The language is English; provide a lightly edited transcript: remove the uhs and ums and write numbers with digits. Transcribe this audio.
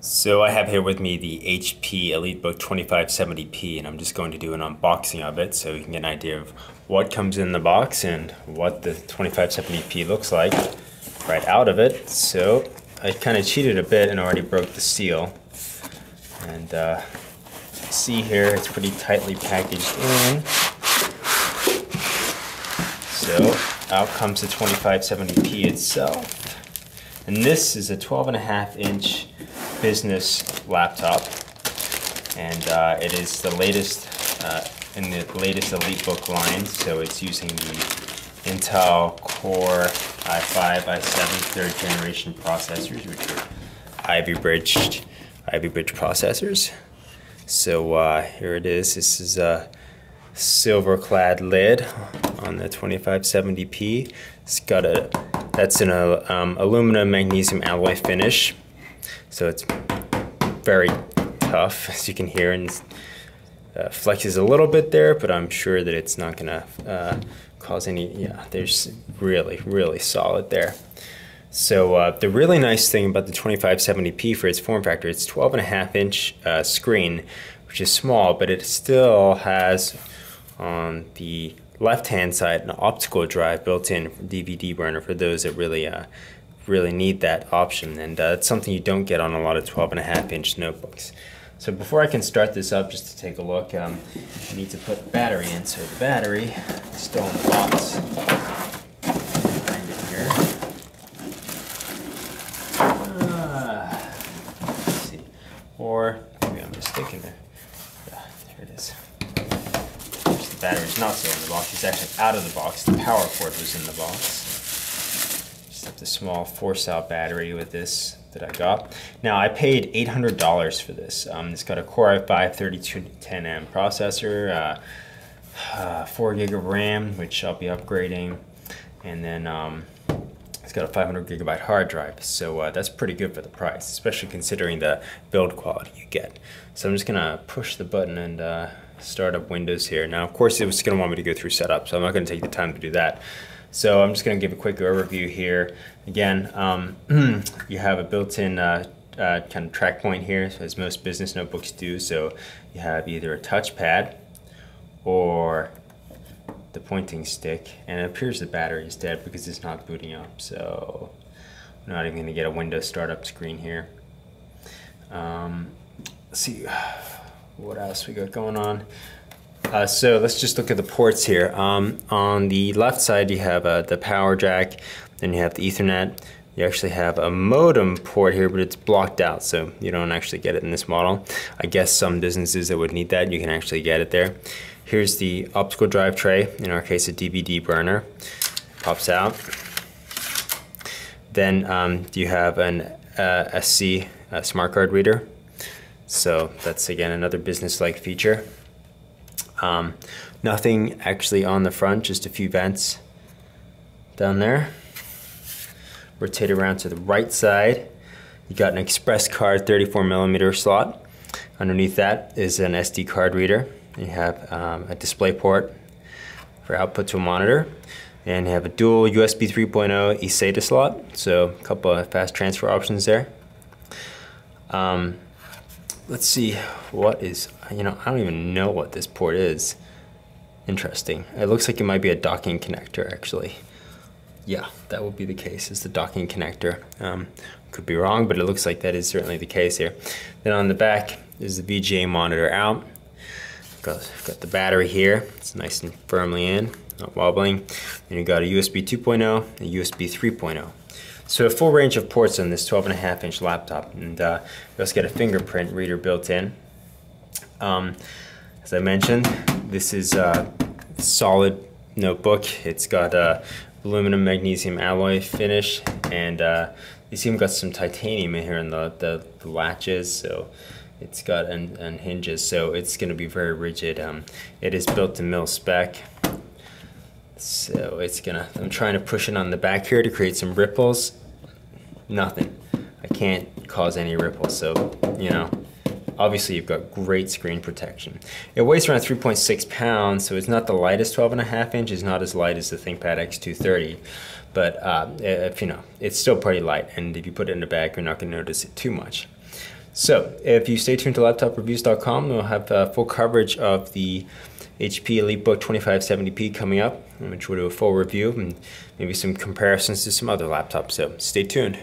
So I have here with me the HP EliteBook 2570p, and I'm just going to do an unboxing of it so you can get an idea of what comes in the box and what the 2570p looks like right out of it. So I kind of cheated a bit and already broke the seal. And see here, it's pretty tightly packaged in. So out comes the 2570p itself. And this is a 12.5-inch business laptop, and it is the latest in the latest EliteBook line. So it's using the Intel Core i5, i7 third generation processors, which are Ivy Bridge processors. So here it is. This is a silver-clad lid on the 2570p. It's got that's an aluminum magnesium alloy finish. So it's very tough, as you can hear, and flexes a little bit there, but I'm sure that it's not gonna cause any, there's really solid there. So the really nice thing about the 2570p for its form factor, it's 12.5-inch screen, which is small, but it still has on the left-hand side an optical drive built in for DVD burner for those that really need that option, and it's something you don't get on a lot of 12.5-inch notebooks. So before I can start this up, just to take a look, I need to put the battery in. So the battery is still in the box. Find it here. Let's see. Or maybe I'm mistaken there. Yeah, here it is. The battery's not still in the box. It's actually out of the box. The power cord was in the box. The small 4-cell battery with this that I got. Now I paid $800 for this. It's got a Core i5 3210M processor, 4 gig of RAM, which I'll be upgrading, and then it's got a 500 gigabyte hard drive. So that's pretty good for the price, especially considering the build quality you get. So I'm just gonna push the button and start up Windows here. Now, of course, it was gonna want me to go through setup, so I'm not gonna take the time to do that. So I'm just going to give a quick overview here. Again, you have a built-in kind of track point here, as most business notebooks do. So you have either a touchpad or the pointing stick, and it appears the battery is dead because it's not booting up. So I'm not even going to get a Windows startup screen here. Let's see what else we got going on. So let's just look at the ports here. On the left side you have the power jack, then you have the Ethernet. You actually have a modem port here, but it's blocked out, so you don't actually get it in this model. I guess some businesses that would need that, you can actually get it there. Here's the optical drive tray, in our case a DVD burner. Pops out. Then you have an SC smart card reader. So that's again another business-like feature. Nothing actually on the front, just a few vents down there. Rotate around to the right side. You got an express card 34mm slot. Underneath that is an SD card reader. You have a display port for output to a monitor. And you have a dual USB 3.0 eSATA slot. So a couple of fast transfer options there. Let's see what is, I don't even know what this port is. Interesting. It looks like it might be a docking connector, actually. Yeah, that would be the case, is the docking connector. Could be wrong, but it looks like that is certainly the case here. Then on the back is the VGA monitor out. Got the battery here. It's nice and firmly in, not wobbling. And you got a USB 2.0 and a USB 3.0. So a full range of ports on this 12.5-inch laptop, and you also get a fingerprint reader built in. As I mentioned, this is a solid notebook. It's got a aluminum magnesium alloy finish, and you see we've got some titanium in here in the latches, so it's got and hinges, so it's going to be very rigid. It is built to mil spec. So it's I'm trying to push it on the back here to create some ripples. Nothing. I can't cause any ripples, so, obviously you've got great screen protection. It weighs around 3.6 pounds, so it's not the lightest 12.5-inch, it's not as light as the ThinkPad X230, but it's still pretty light, and if you put it in a bag, you're not going to notice it too much. So if you stay tuned to laptopreviews.com, we'll have full coverage of the HP EliteBook 2570p coming up, which will do a full review and maybe some comparisons to some other laptops. So stay tuned.